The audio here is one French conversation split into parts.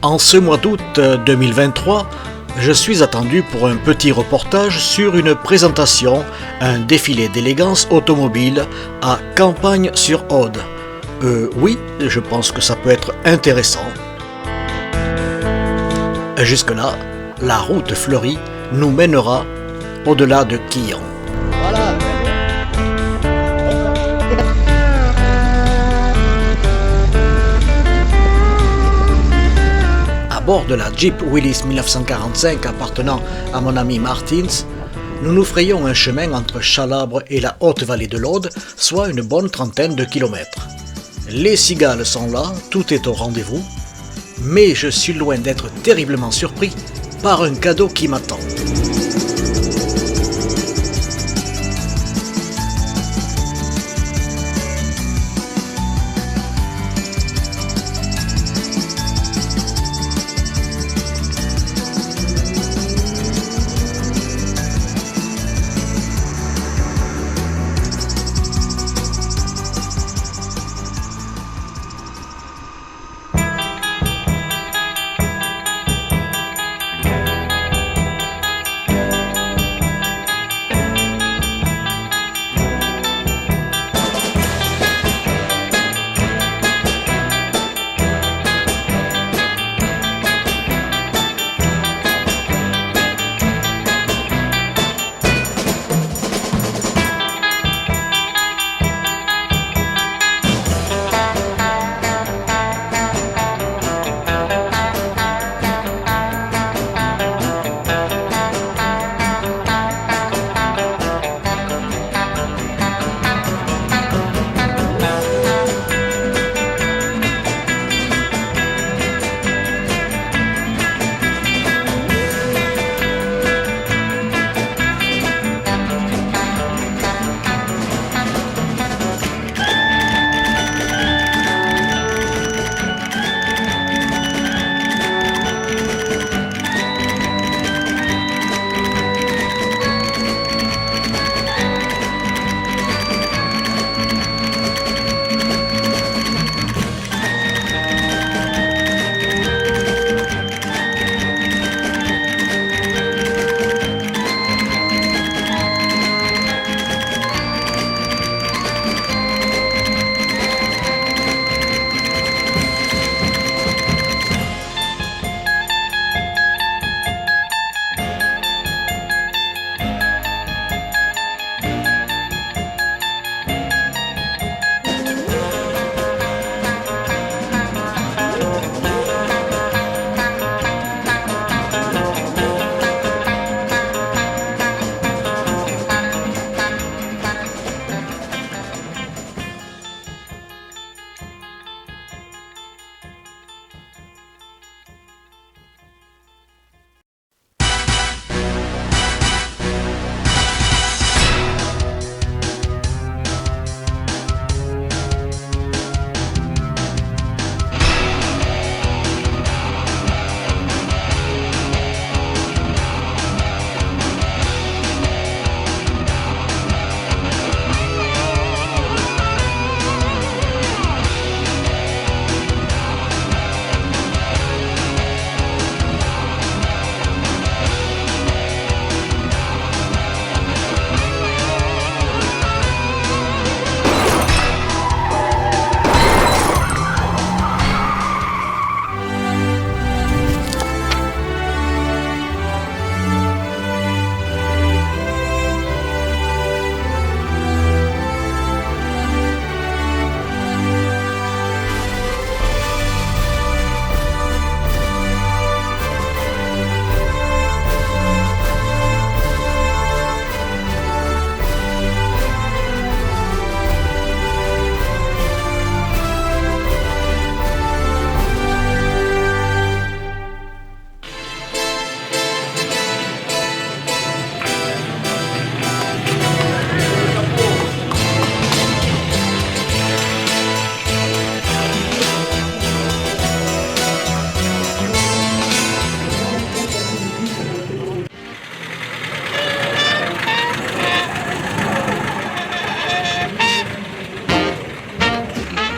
En ce mois d'août 2023, je suis attendu pour un petit reportage sur une présentation, un défilé d'élégance automobile à Campagne-sur-Aude. Oui, je pense que ça peut être intéressant. Jusque-là, la route fleurie nous mènera au-delà de Quillan. Voilà. À bord de la Jeep Willys 1945 appartenant à mon ami Martins, nous frayons un chemin entre Chalabre et la haute vallée de l'Aude, soit une bonne trentaine de kilomètres. Les cigales sont là, tout est au rendez-vous, mais je suis loin d'être terriblement surpris par un cadeau qui m'attend.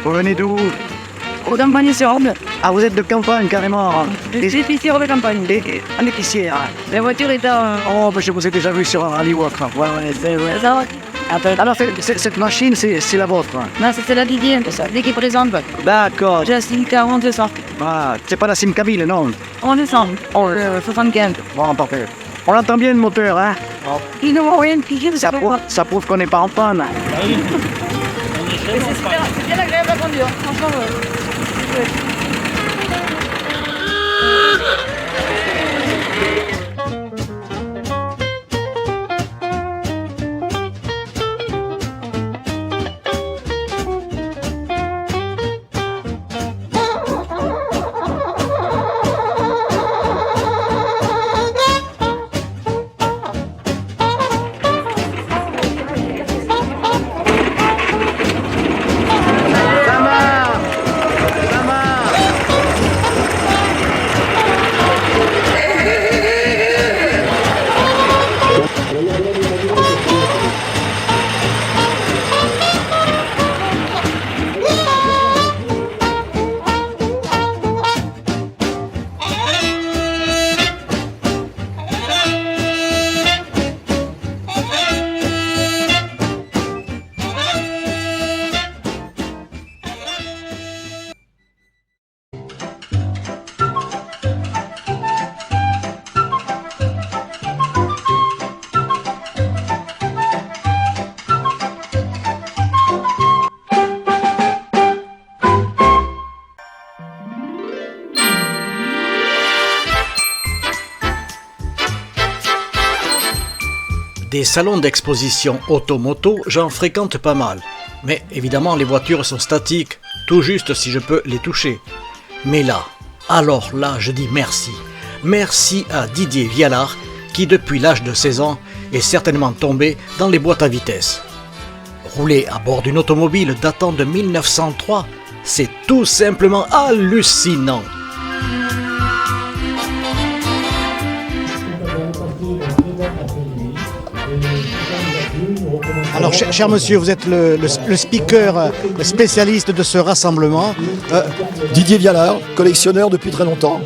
Vous venez d'où? Au campagne sur Orbe. Ah, vous êtes de campagne, carrément. Je suis épicier de campagne. Un épicier, ah. La voiture est à... Oh, je vous ai déjà vu sur un rally walk. Ouais, c'est vrai. Ça va. Alors, cette machine, c'est la vôtre. Non, c'est la dixième, ça. Dès qu'il présente. D'accord. J'ai assigné 40 de sorte. Ah, c'est pas la Simcaville, non? On descend. 75. Bon, parfait. On entend bien le moteur, hein? Ils n'ont rien de piqué, Ça prouve qu'on n'est pas en panne. C'est bien agréable à conduire. Franchement, Des salons d'exposition auto-moto, j'en fréquente pas mal. Mais évidemment, les voitures sont statiques, tout juste si je peux les toucher. Mais là, alors là, je dis merci. Merci à Didier Vialard, qui depuis l'âge de 16 ans est certainement tombé dans les boîtes à vitesse. Rouler à bord d'une automobile datant de 1903, c'est tout simplement hallucinant. Alors, cher monsieur, vous êtes le speaker, le spécialiste de ce rassemblement. Didier Vialard, collectionneur depuis très longtemps.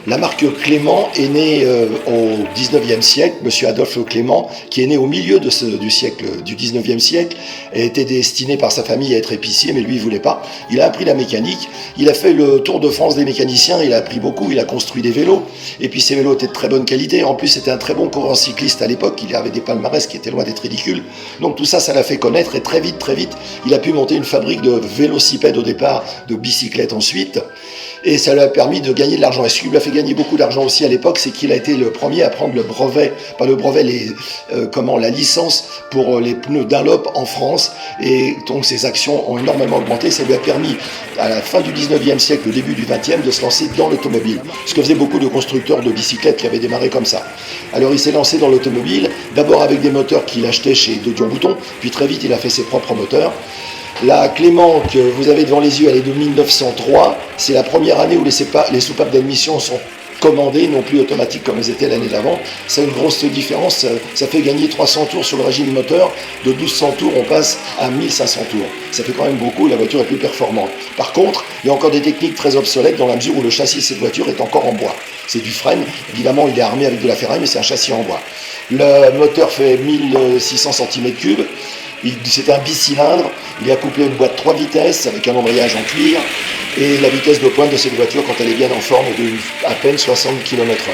La marque Clément est née au 19e siècle. Monsieur Adolphe Clément, qui est né au milieu du siècle, du 19e siècle, était destiné par sa famille à être épicier, mais lui, il voulait pas. Il a appris la mécanique. Il a fait le tour de France des mécaniciens. Il a appris beaucoup. Il a construit des vélos. Et puis, ces vélos étaient de très bonne qualité. En plus, c'était un très bon coureur cycliste à l'époque. Il avait des palmarès qui étaient loin d'être ridicules. Donc, tout ça, ça l'a fait connaître. Et très vite, il a pu monter une fabrique de vélocipèdes au départ, de bicyclettes ensuite. Et ça lui a permis de gagner de l'argent. Et ce qui lui a fait gagner beaucoup d'argent aussi à l'époque, c'est qu'il a été le premier à prendre le brevet, pas le brevet, la licence pour les pneus Dunlop en France. Et donc ses actions ont énormément augmenté. Ça lui a permis, à la fin du 19e siècle, au début du 20e, de se lancer dans l'automobile. Ce que faisaient beaucoup de constructeurs de bicyclettes qui avaient démarré comme ça. Alors il s'est lancé dans l'automobile, d'abord avec des moteurs qu'il achetait chez De Dion Bouton, puis très vite il a fait ses propres moteurs. La Clément que vous avez devant les yeux, elle est de 1903. C'est la première année où les soupapes d'admission sont commandées, non plus automatiques comme elles étaient l'année d'avant. C'est une grosse différence. Ça fait gagner 300 tours sur le régime moteur. De 1200 tours, on passe à 1500 tours. Ça fait quand même beaucoup. La voiture est plus performante. Par contre, il y a encore des techniques très obsolètes dans la mesure où le châssis de cette voiture est encore en bois. C'est du frêne. Évidemment, il est armé avec de la ferraille, mais c'est un châssis en bois. Le moteur fait 1600 cm3. C'était un bicylindre, il est accouplé à une boîte 3 vitesses avec un embrayage en cuir et la vitesse de pointe de cette voiture quand elle est bien en forme est de à peine 60 km/h.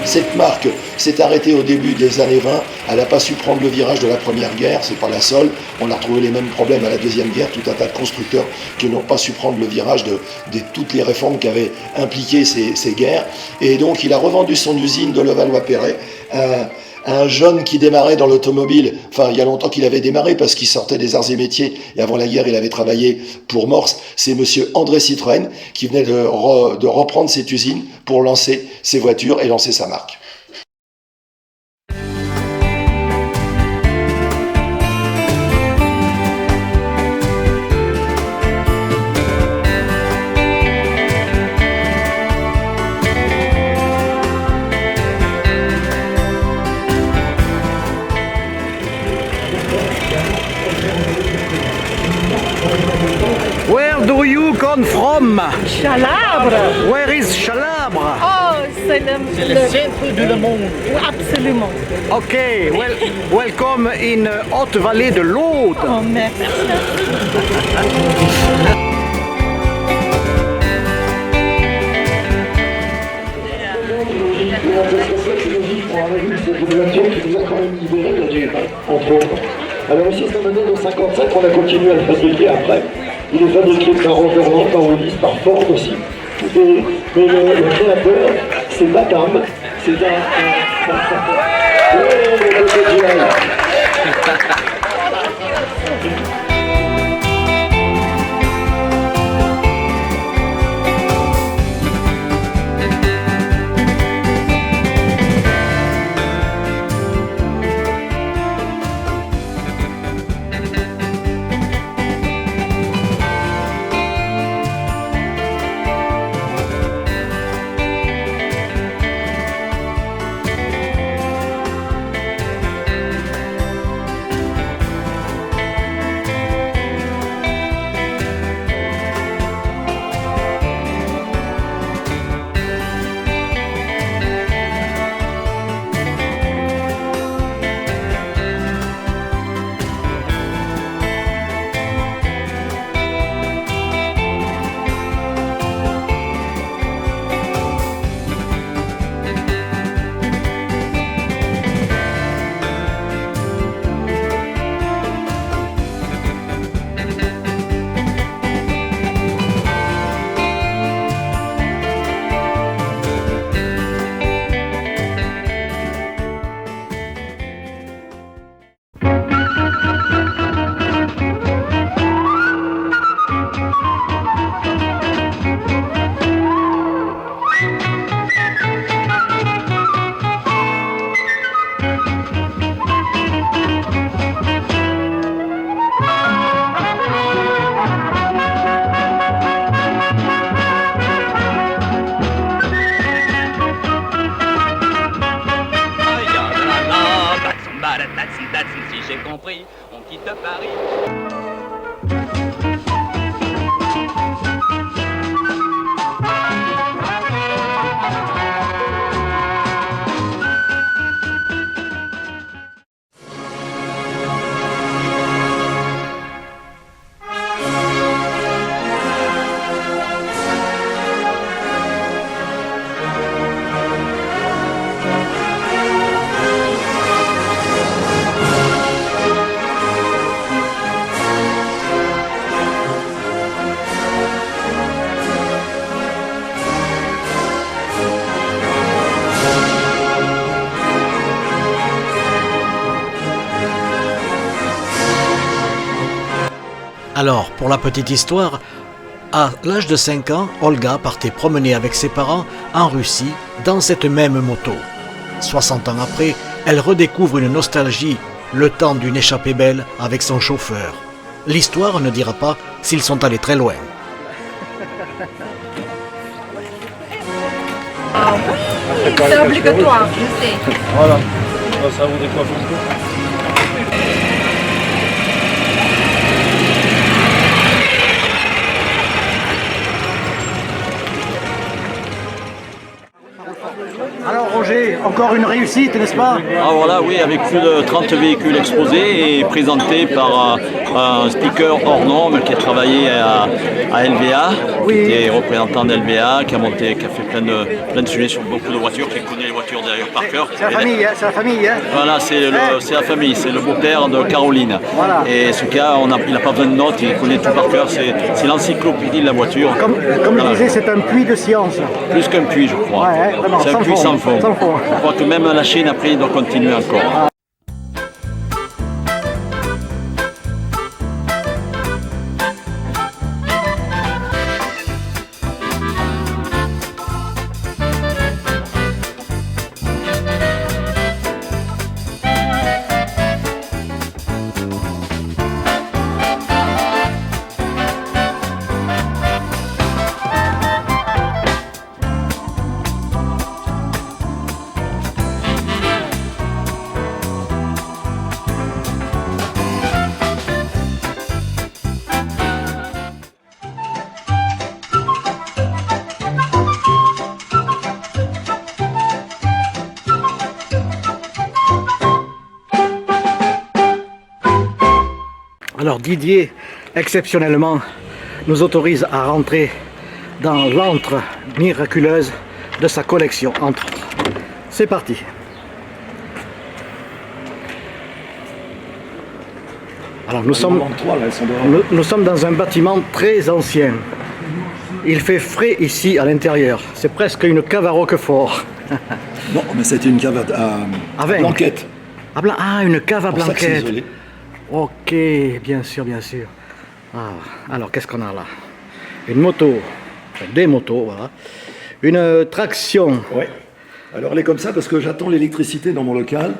Cette marque s'est arrêtée au début des années 20, elle n'a pas su prendre le virage de la Première Guerre, c'est pas la seule, on a retrouvé les mêmes problèmes à la Deuxième Guerre, tout un tas de constructeurs qui n'ont pas su prendre le virage de toutes les réformes qui avaient impliqué ces guerres, et donc il a revendu son usine de Levallois-Perret à un jeune qui démarrait dans l'automobile, enfin il y a longtemps qu'il avait démarré parce qu'il sortait des arts et métiers, et avant la guerre il avait travaillé pour Morse, c'est monsieur André Citroën qui venait de reprendre cette usine pour lancer ses voitures et lancer sa marque. Concon from? Chalabre. Where is Chalabre? Oh, c'est le centre du monde. Absolument. Ok, welcome in Haute Vallée de l'Aude. Oh, merci. C'est une voiture qui nous a quand même libéré la Jeep, entre autres. Alors ici, c'est un modèle de 55, on a continué à le fabriquer après. Il est fabriqué par Overland, par Willis, par Ford aussi. Mais le créateur, c'est Madame. C'est Si j'ai compris, on quitte Paris. Alors, pour la petite histoire, à l'âge de 5 ans, Olga partait promener avec ses parents en Russie dans cette même moto. 60 ans après, elle redécouvre une nostalgie, le temps d'une échappée belle avec son chauffeur. L'histoire ne dira pas s'ils sont allés très loin. Ah oui, c'est obligatoire, je sais. Voilà, ça vous décoiffe un peu. Alors Roger, encore une réussite, n'est-ce pas? Ah voilà, oui, avec plus de 30 véhicules exposés et présentés par un speaker hors norme qui a travaillé à LVA, Oui. qui était représentant d'LVA, qui a fait plein de sujets sur beaucoup de voitures, qui connaît les voitures d'ailleurs par cœur. C'est la famille, hein, c'est la famille. Hein. Voilà, c'est la famille, c'est le beau-père de Caroline. Voilà. Et ce cas, il n'a pas besoin de notes, il connaît tout par cœur, c'est l'encyclopédie de la voiture. Comme Voilà. je disais, c'est un puits de science. Plus qu'un puits, je crois. Ouais, vraiment, c'est un sans puits fond, sans fond. sans fond. Je crois que même la Chine, après, doit continuer encore. Alors Didier, exceptionnellement, nous autorise à rentrer dans l'antre miraculeuse de sa collection, entre autres. C'est parti. Alors nous sommes dans un bâtiment très ancien. Il fait frais ici à l'intérieur. C'est presque une cave à Roquefort. Non, mais c'était une cave à vin. blanquette. Ah, une cave à Pour ça que c'est blanquette. isolé. Ok, bien sûr, bien sûr. Ah, alors, qu'est-ce qu'on a là? Une moto, enfin, des motos, voilà. Une traction. Oui. Alors elle est comme ça parce que j'attends l'électricité dans mon local.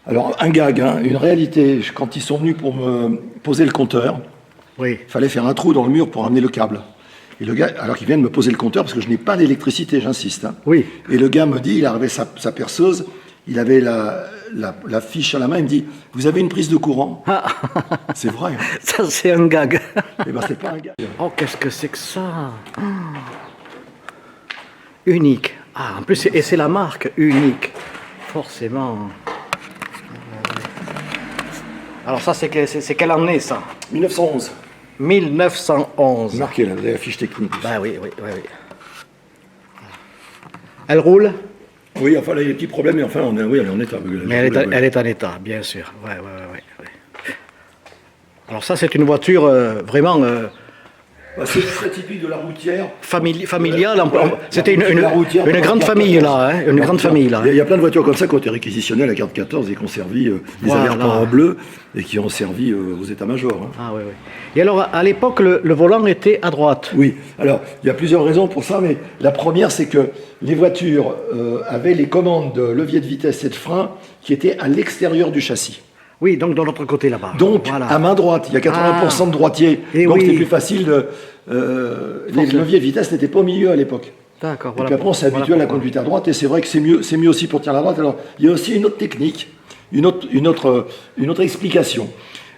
Alors un gag, hein, une réalité, quand ils sont venus pour me poser le compteur, Oui. il fallait faire un trou dans le mur pour amener le câble. Et le gars, alors qu'ils viennent me poser le compteur parce que je n'ai pas d'électricité, j'insiste. Hein. Oui. Et le gars me dit, il avait sa perceuse, il avait la fiche à la main, il me dit, vous avez une prise de courant? Ah. C'est vrai. Hein. Ça, c'est un gag. Eh ben c'est pas un gag. Oh, qu'est-ce que c'est que ça? Ah. Unique. Ah, en plus, et c'est la marque unique. Forcément. Alors ça, c'est quelle année, ça? 1911. 1911. Marqué là, vous avez la fiche technique. Ben oui, oui, oui, oui. Elle roule? Oui, enfin, là, il y a des petits problèmes, mais enfin, on est en état. Mais elle est en état, bien sûr. Ouais, ouais, ouais, ouais. Alors ça, c'est une voiture vraiment c'est très typique de la routière. familiale. Ouais, C'était une grande famille, là. Hein, une grande famille, là. Il y a plein de voitures comme ça qui ont été réquisitionnées à la carte 14 et qui ont servi les Voilà. avertants en bleu et qui ont servi aux états-majors. Hein. Ah oui, oui. Et alors, à l'époque, le volant était à droite. Oui, alors il y a plusieurs raisons pour ça, mais la première, c'est que les voitures avaient les commandes de levier de vitesse et de frein qui étaient à l'extérieur du châssis. Oui, donc de l'autre côté là-bas. Donc, voilà. à main droite, il y a 80% de droitiers. Et Donc, oui. c'était plus facile de... les leviers de vitesse n'étaient pas au milieu à l'époque. D'accord. Et Voilà. puis après, on s'est habitué à la conduite à droite, et c'est vrai que c'est mieux aussi pour tenir la droite. Alors, il y a aussi une autre technique, une autre explication.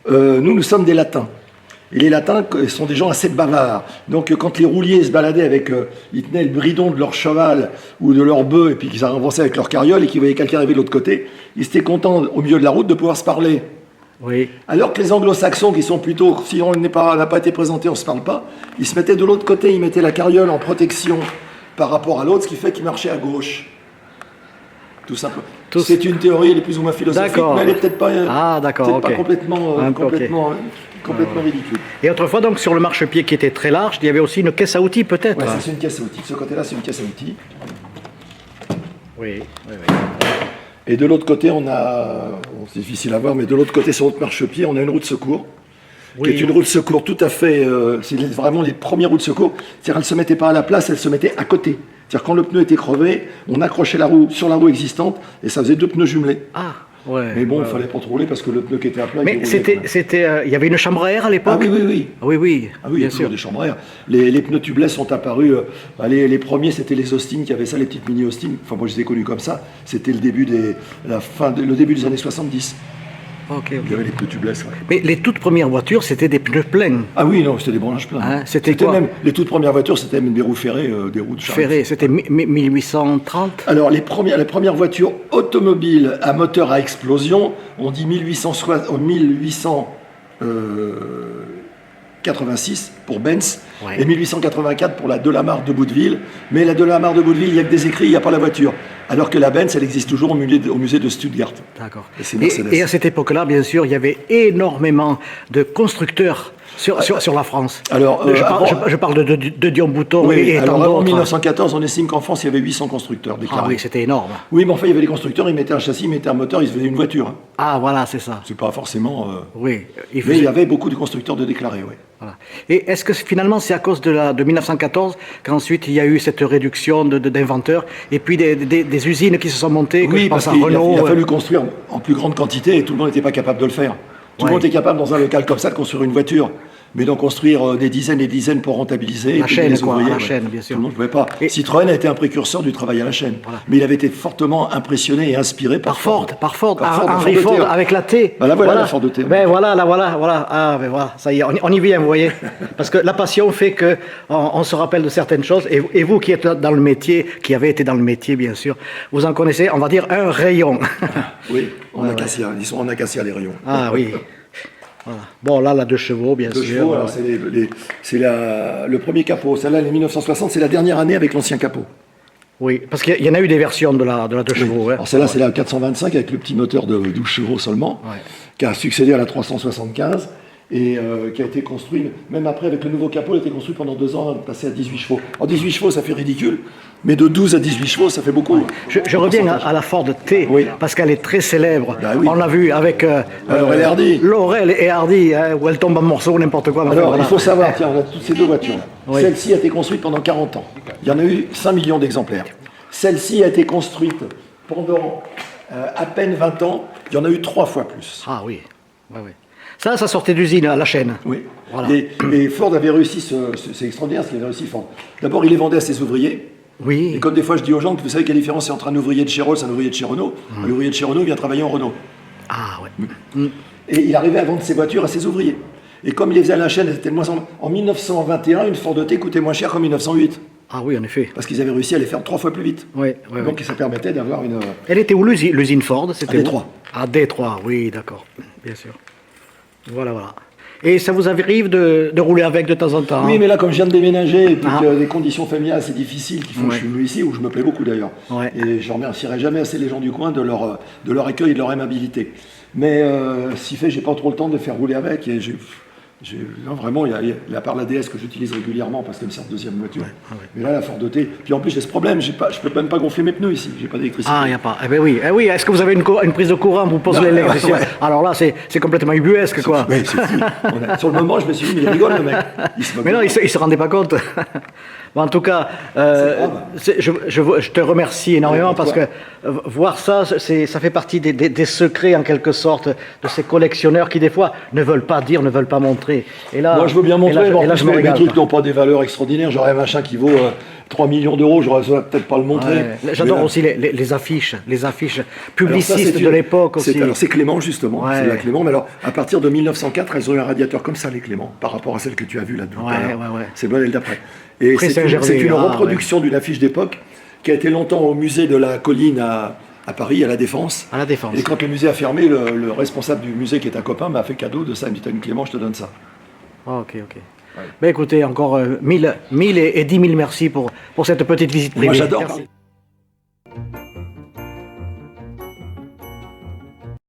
Nous sommes des latins. Et les latins sont des gens assez bavards. Donc, quand les rouliers se baladaient avec... ils tenaient le bridon de leur cheval ou de leur bœuf, et puis qu'ils avançaient avec leur carriole, et qu'ils voyaient quelqu'un arriver de l'autre côté, ils étaient contents, au milieu de la route, de pouvoir se parler. Oui. Alors que les anglo-saxons, qui sont plutôt, si on n'a pas été présenté, on ne se parle pas, ils se mettaient de l'autre côté, ils mettaient la carriole en protection par rapport à l'autre, ce qui fait qu'ils marchaient à gauche. Tout simplement. C'est une théorie, elle est plus ou moins philosophique, mais elle n'est peut-être pas, pas complètement ridicule. Et autrefois, donc, sur le marchepied qui était très large, il y avait aussi une caisse à outils, peut-être. Ouais, ça, c'est une caisse à outils. Ce côté-là, c'est une caisse à outils. Oui, oui, oui. Et de l'autre côté, on a, c'est difficile à voir, mais de l'autre côté, sur notre marchepied, on a une roue de secours. Oui. Qui est une roue de secours tout à fait... c'est vraiment les premières roues de secours. C'est-à-dire qu'elle ne se mettait pas à la place, elle se mettait à côté. C'est-à-dire quand le pneu était crevé, on accrochait la roue sur la roue existante et ça faisait deux pneus jumelés. Ah, ouais. Mais bon, il fallait pas trop rouler parce que le pneu qui était à plat... Mais il y avait une chambre à air à l'époque? Ah oui, oui, oui. Oui, oui, Ah oui, il y bien a toujours sûr. des chambres à air. Les pneus tubeless sont apparus... les premiers, c'était les Austin qui avaient ça, les petites mini Austin. Enfin, moi, je les ai connus comme ça. C'était le début des années 70. Ok, Il y avait les pneus tubeless, ouais. Mais les toutes premières voitures, c'était des pneus pleins. Ah oui, non, c'était des branlages pleins. Hein, c'était quoi même les toutes premières voitures, c'était même des roues ferrées, des roues de charrette. Ferré, c'était 1830. Alors, les premières voitures automobiles à moteur à explosion, on dit 1886 pour Benz, Ouais. et 1884 pour la Delamare de Bouteville. Mais la Delamare de Bouteville, il n'y a que des écrits, il n'y a pas la voiture. Alors que la Benz, elle existe toujours au musée de Stuttgart. D'accord. Et c'est Mercedes. Et à cette époque-là, bien sûr, il y avait énormément de constructeurs sur la France. Alors, je parle de Dion Bouton oui, et alors tant avant d'autres. 1914, on estime qu'en France, il y avait 800 constructeurs déclarés. Ah oui, c'était énorme. Oui, mais enfin, il y avait des constructeurs, ils mettaient un châssis, ils mettaient un moteur, ils faisaient une voiture. Ah, voilà, c'est ça. C'est pas forcément... Oui. Mais il y avait beaucoup de constructeurs de déclarés, oui. Voilà. Et est-ce que finalement c'est à cause de 1914 qu'ensuite il y a eu cette réduction d'inventeurs et puis des usines qui se sont montées, Oui, je pense parce à qu'il Renault. a fallu construire en plus grande quantité et tout le monde n'était pas capable de le faire. Tout le monde est capable dans un local comme ça de construire une voiture. Mais d'en construire des dizaines et des dizaines pour rentabiliser. La et chaîne, les quoi, ouvriers, la chaîne, bien sûr. Tout le monde ne pouvait pas. Et Citroën a été un précurseur du travail à la chaîne. Voilà. Mais il avait été fortement impressionné et inspiré par Ford. Par Ford, Ford Henry de Ford T. avec la T. Ben là, voilà la Ford de T. Ben voilà. Ah, ben voilà, ça y est, on y vient, vous voyez. Parce que la passion fait que on se rappelle de certaines choses. Et vous qui êtes dans le métier, qui avez été dans le métier, bien sûr, vous en connaissez, on va dire, un rayon. Oui, en acacia. Ils sont en acacia, les rayons. Ah oui. Voilà. Bon, là, la 2 chevaux, bien 2 sûr. chevaux, alors c'est le premier capot. Celle-là, elle est 1960, c'est la dernière année avec l'ancien capot. Oui, parce qu'il y en a eu des versions de la 2 chevaux. Hein. Alors celle-là, c'est la 425 avec le petit moteur de 12 chevaux seulement, qui a succédé à la 375 et qui a été construit, même après avec le nouveau capot, elle a été construit pendant 2 ans, passé à 18 chevaux. Alors 18 chevaux, ça fait ridicule, mais de 12 à 18 chevaux, ça fait beaucoup. Ouais. Je reviens à la Ford T, parce qu'elle est très célèbre. Bah oui. On l'a vu avec Laurel et Hardy. Laurel et Hardy, hein, où elle tombe en morceaux, n'importe quoi. Alors, voilà. il faut savoir, tiens, on a toutes ces 2 voitures. Oui. Celle-ci a été construite pendant 40 ans. Il y en a eu 5 millions d'exemplaires. Celle-ci a été construite pendant à peine 20 ans. Il y en a eu 3 fois plus. Ah oui. Ouais, ouais. Ça sortait d'usine à la chaîne. Oui. Voilà. Et Ford avait réussi, c'est extraordinaire ce qu'il avait réussi, Ford. D'abord, il les vendait à ses ouvriers. Oui. Et comme des fois je dis aux gens, que vous savez quelle différence c'est entre un ouvrier de chez Rolls et un ouvrier de chez Renault. L'ouvrier de chez Renault vient travailler en Renault. Ah ouais. Et il arrivait à vendre ses voitures à ses ouvriers. Et comme il les faisait à la chaîne, c'était en 1921, une Ford T coûtait moins cher qu'en 1908. Ah oui, en effet. Parce qu'ils avaient réussi à les faire 3 fois plus vite. Oui, donc ça permettait d'avoir une... Elle était où l'usine Ford? C'était à Détroit. À Détroit, oui, d'accord. Bien sûr. Voilà. Et ça vous arrive de rouler avec de temps en temps? Oui, mais là, comme je viens de déménager, et puis qu'il y a des conditions familiales assez difficiles qui font que je suis venu ici, où je me plais beaucoup d'ailleurs. Ouais. Et je ne remercierai jamais assez les gens du coin de leur accueil et de leur aimabilité. Mais si fait, j'ai pas trop le temps de faire rouler avec. Et non, vraiment, il y a à part la DS que j'utilise régulièrement parce qu'elle me sert de deuxième voiture. Mais là, la Ford T. Puis en plus, j'ai ce problème, je peux même pas gonfler mes pneus ici, j'ai pas d'électricité. Ah, il n'y a pas. Eh ben oui. Est-ce que vous avez une prise de courant pour poser l'électricité? Alors là, c'est complètement ubuesque, quoi. Oui, c'est fou. Sur le moment, je me suis dit, mais il rigole, le mec. Mais non, il se rendait pas compte. Bon, en tout cas, je te remercie énormément parce que voir ça, ça fait partie des secrets, en quelque sorte, de ces collectionneurs qui, des fois, ne veulent pas dire, ne veulent pas montrer. Et là, moi, je veux bien montrer, et là, je me des régale, trucs qui n'ont pas des valeurs extraordinaires. J'aurais un machin qui vaut 3 millions d'euros, j'aurais peut-être pas le montrer. Ouais. J'adore aussi les affiches publicistes de l'époque aussi. Alors c'est Clément, justement. Ouais. C'est la Clément. Mais alors, à partir de 1904, elles ont eu un radiateur comme ça, les Clément, par rapport à celle que tu as vue là tout à l'heure. C'est le modèle d'après. Et c'est une reproduction d'une affiche d'époque qui a été longtemps au musée de la Colline à Paris, à la Défense. À la Défense. Et quand le musée a fermé, le responsable du musée, qui est un copain, m'a fait cadeau de ça. Il m'a dit, t'as une Clément, je te donne ça. Ok. Ouais. Ben écoutez, encore 1000 et 10 000 merci pour cette petite visite privée. Moi, j'adore parler.